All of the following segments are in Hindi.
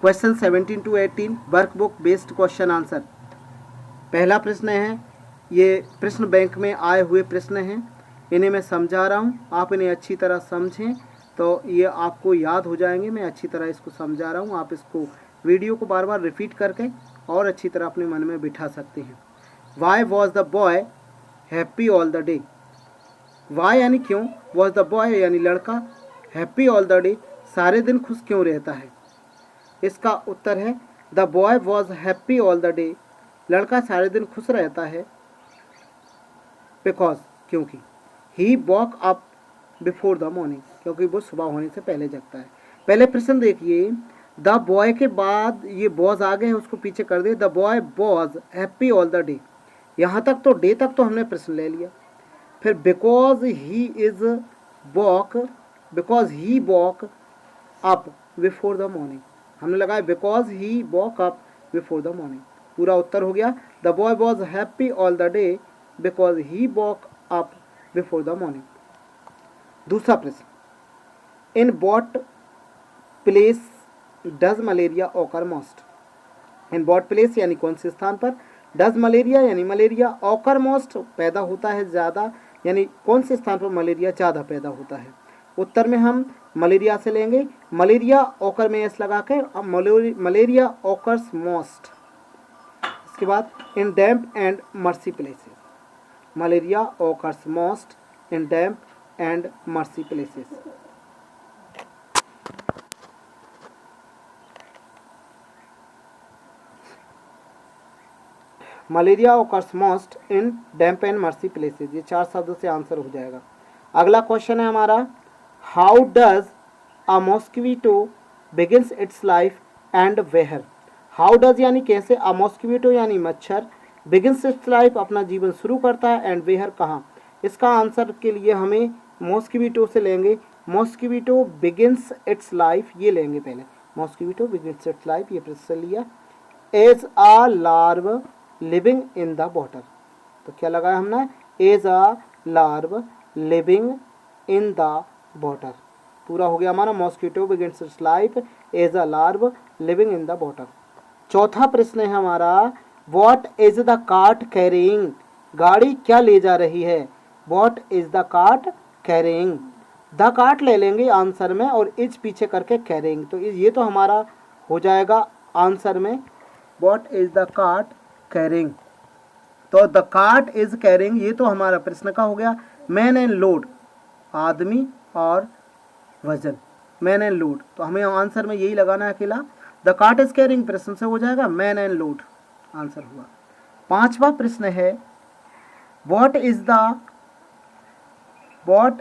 Question 17 to 18 workbook based question answer. पहला प्रश्न है, ये प्रश्न बैंक में आए हुए प्रश्न हैं, इन्हें मैं समझा रहा हूँ, आप इन्हें अच्छी तरह समझें तो ये आपको याद हो जाएंगे। मैं अच्छी तरह इसको समझा रहा हूँ, आप इसको वीडियो को बार बार रिपीट करके और अच्छी तरह अपने मन में बिठा सकते हैं। Why was the boy happy all the day. Why यानी क्यों, वॉज द बॉय यानी लड़का, हैप्पी ऑल द डे सारे दिन खुश क्यों रहता है। इसका उत्तर है the boy was happy all the day, लड़का सारे दिन खुश रहता है, बिकॉज क्योंकि he walk up before the morning, क्योंकि वो सुबह होने से पहले जगता है। पहले प्रश्न देखिए, द बॉय के बाद ये बॉज आ गए हैं, उसको पीछे कर दे, the boy was happy all the day, यहाँ तक तो डे तक तो हमने प्रश्न ले लिया। फिर because he walk up before the morning, हमने लगाया because he walk up before the morning, पूरा उत्तर हो गया the boy was happy all the day because he walk up before the morning. दूसरा प्रश्न, in what place does malaria occur most. In what place यानी कौन से स्थान पर, डज मलेरिया यानी मलेरिया, ऑकर मोस्ट पैदा होता है ज़्यादा, यानी कौन से स्थान पर मलेरिया ज़्यादा पैदा होता है। उत्तर में हम मलेरिया से लेंगे, मलेरिया ऑकर में एस लगा के, मलेरिया ऑकर्स मोस्ट। इसके बाद in damp and marshy places, malaria occurs most in damp and marshy places. Malaria occurs most in damp and marshy places, ये 4 शब्दों से आंसर हो जाएगा। अगला क्वेश्चन है हमारा, how does a mosquito begins its life and where. How does यानी कैसे, अ मॉस्किटो यानी मच्छर, बिगिंस इट्स लाइफ अपना जीवन शुरू करता है, एंड वेयर कहाँ। इसका आंसर के लिए हमें मॉस्किटो से लेंगे, मॉस्किटो बिगिंस इट्स लाइफ ये लेंगे पहले, मॉस्किटो बिगिंस इट्स लाइफ ये प्रश्न लिया, as a larva living in the water, तो क्या लगाया हमने, as a larva living in the water, पूरा हो गया हमारा mosquito begins its life as a larva living in the water. चौथा प्रश्न है हमारा, what is the cart carrying, गाड़ी क्या ले जा रही है, what is the cart carrying, the cart ले लेंगे आंसर में और इज पीछे करके कैरिंग, तो ये तो हमारा हो जाएगा आंसर में, what is the cart carrying, तो द कार्ट इज कैरिंग ये तो हमारा प्रश्न का हो गया। मैन एंड लोड, आदमी और वजन, मैन एंड लोड, तो हमें आंसर में यही लगाना है अकेला, द कार्ट इज कैरिंग प्रश्न से हो जाएगा मैन एंड लोड, आंसर हुआ। पांचवा प्रश्न है, what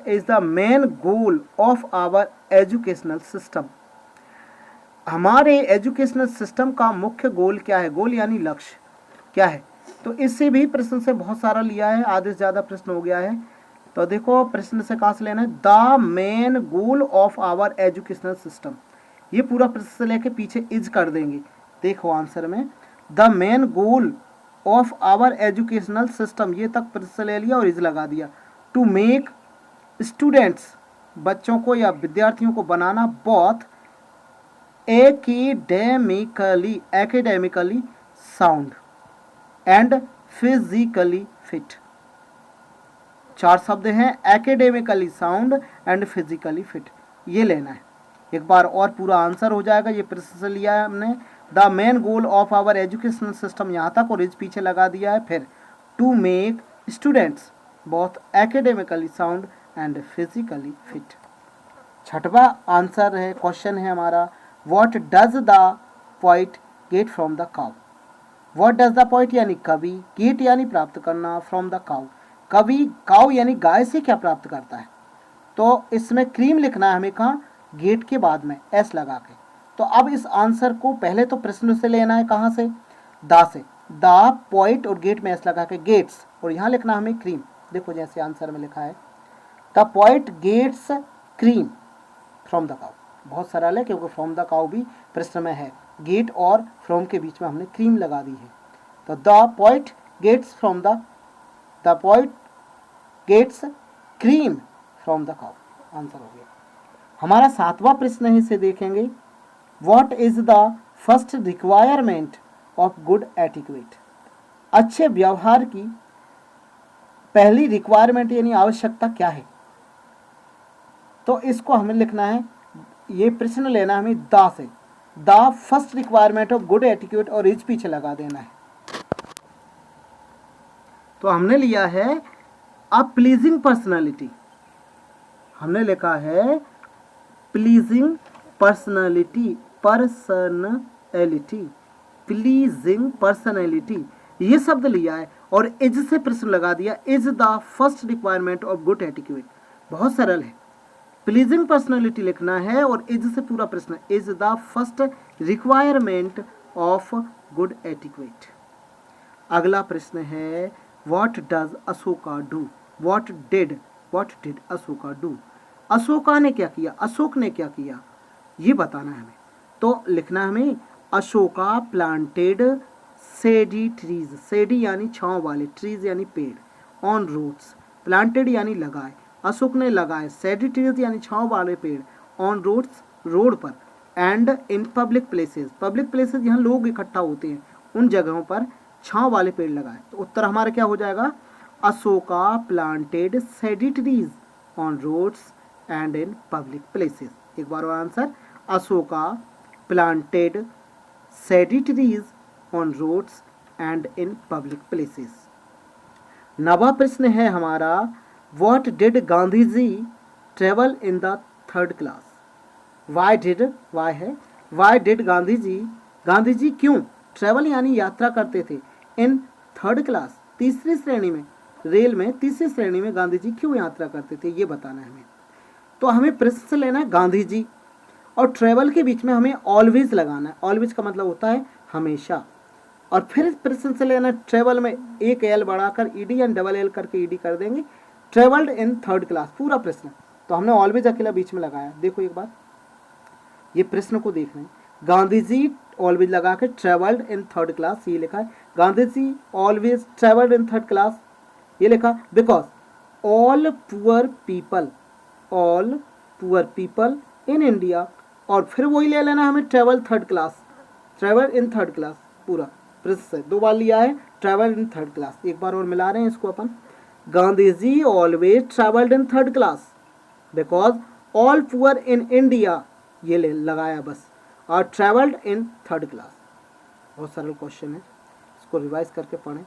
is the main goal of our educational system. हमारे एजुकेशनल सिस्टम का मुख्य गोल क्या है, गोल यानी लक्ष्य क्या है, तो इससे भी प्रश्न से बहुत सारा लिया है, आधे से ज़्यादा प्रश्न हो गया है। तो देखो प्रश्न से कहाँ से लेना है, the main goal of our educational system, ये पूरा प्रश्न से लेके पीछे इज कर देंगे। देखो आंसर में the main goal of our educational system ये तक प्रश्न ले लिया और इज लगा दिया, टू मेक स्टूडेंट्स बच्चों को या विद्यार्थियों को बनाना, both academically sound and physically fit, 4 शब्द हैं, academically sound and physically fit, ये लेना है। एक बार और पूरा आंसर हो जाएगा, ये प्रश्न से लिया है हमने, the main goal of our educational system यहाँ तक और इस पीछे लगा दिया है, फिर to make students both academically sound and physically fit. छठवा आंसर है, क्वेश्चन है हमारा, what does the poet get from the cow. What does the poet यानी कवि, गेट यानी प्राप्त करना, फ्रॉम द काउ कवि, काउ यानी गाय से क्या प्राप्त करता है, तो इसमें क्रीम लिखना है हमें कहाँ, गेट के बाद में एस लगा के। तो अब इस आंसर को पहले तो प्रश्न से लेना है, कहाँ से, दा से, द पोइट और गेट में एस लगा के गेट्स, और यहाँ लिखना हमें क्रीम, देखो जैसे आंसर में लिखा है, the poet gets cream from the cow, बहुत सरल है क्योंकि फ्रॉम द काउ भी प्रश्न में है, गेट और फ्रॉम के बीच में हमने क्रीम लगा दी है, तो the poet gets cream from the cow, answer हो गया। हमारा 7वां प्रश्न है, इसे देखेंगे। What is the first requirement of good etiquette? अच्छे व्यवहार की पहली रिक्वायरमेंट यानी आवश्यकता क्या है? तो इसको हमें लिखना है, ये प्रश्न लेना है हमें द से। The first requirement of good etiquette और इज पीछे लगा देना है। तो हमने लिया है अ प्लीजिंग पर्सनालिटी, हमने लिखा है pleasing personality, personality, pleasing personality, ये शब्द लिया है और इज से प्रश्न लगा दिया। Is the first requirement of good etiquette, बहुत सरल है। प्लीजिंग पर्सनैलिटी लिखना है और इज से पूरा प्रश्न, is the first requirement of good etiquette. अगला प्रश्न है, what does Ashoka do? What did Ashoka do? Ashoka ने क्या किया, अशोक ने क्या किया, ये बताना है हमें। तो लिखना है हमें, अशोका प्लांटेड सेडी ट्रीज, सेडी यानी छांव वाले, ट्रीज यानी पेड़, ऑन रोड्स, प्लांटेड यानी लगाए, अशोक ने लगाए सेडी ट्रीज यानी छांव वाले पेड़, ऑन रोड्स रोड पर, and in public places, public places यहाँ लोग इकट्ठा होते हैं उन जगहों पर छांव वाले पेड़ लगाए। तो उत्तर हमारा क्या हो जाएगा, Ashoka planted shady trees on roads and in public places. एक बार और answer, Ashoka planted shady trees on roads and in public places. नवा प्रश्न है हमारा, what did Gandhi ji travel in the third class? Why did Gandhi ji क्यों ट्रेवल यानी यात्रा करते थे, इन थर्ड क्लास, तीसरी श्रेणी में, रेल में तीसरी श्रेणी में गांधी जी क्यों यात्रा करते थे, ये बताना है हमें। तो हमें प्रश्न से लेना है गांधी जी, और ट्रेवल के बीच में हमें ऑलवेज लगाना है। ऑलवेज का मतलब होता है हमेशा, और फिर प्रश्न से लेना ट्रेवल में एक एल बढ़ाकर ईडी या डबल एल करके ईडी कर देंगे, ट्रेवल्ड इन थर्ड क्लास, पूरा प्रश्न। तो हमने ऑलवेज अकेला बीच में लगाया। देखो एक बार ये प्रश्न को देख रहे हैं, गांधी जी ऑलवेज लगा के ट्रेवल्ड इन थर्ड क्लास, ये लिखा है। Gandhi ji always travelled in third class, ये लिखा because all poor people in India, और फिर वही ले लेना हमें travel third class, travel in third class, पूरा प्रश्न से 2 बार लिया है ट्रेवल इन थर्ड क्लास। एक बार और मिला रहे हैं इसको अपन, Gandhi ji always travelled in third class because all poor in India, ये ले लगाया बस, और ट्रेवल्ड इन थर्ड क्लास। बहुत सरल क्वेश्चन है, इसको रिवाइज करके पढ़ें।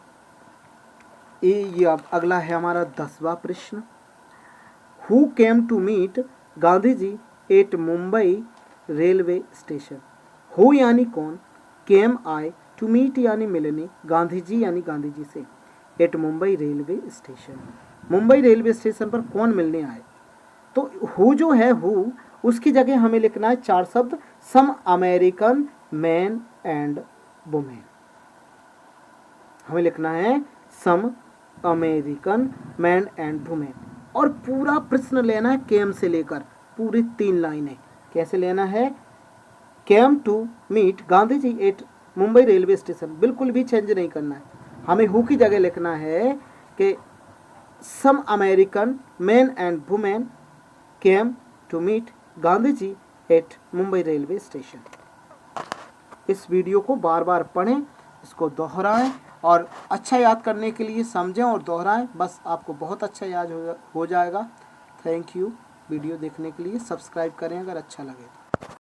ये अब अगला है हमारा 10वां प्रश्न, who came to meet Gandhi ji at Mumbai railway station? Who यानी कौन, केम आए, टू मीट यानी मिलने, गांधी जी यानी गांधी जी से, at Mumbai railway station, Mumbai railway station पर कौन मिलने आए। तो हु जो है हु, उसकी जगह हमें लिखना है 4 शब्द, सम अमेरिकन मैन एंड वुमेन, हमें लिखना है सम अमेरिकन मैन एंड वुमेन, और पूरा प्रश्न लेना है केम से लेकर पूरी 3 लाइनें। कैसे लेना है, came to meet Gandhi ji at Mumbai railway station, बिल्कुल भी चेंज नहीं करना है। हमें हु की जगह लिखना है कि some American man and women came to meet Gandhi ji at Mumbai railway station. इस वीडियो को बार बार पढ़ें, इसको दोहराएं, और अच्छा याद करने के लिए समझें और दोहराएं, बस आपको बहुत अच्छा याद हो जाएगा। थैंक यू वीडियो देखने के लिए, सब्सक्राइब करें अगर अच्छा लगे।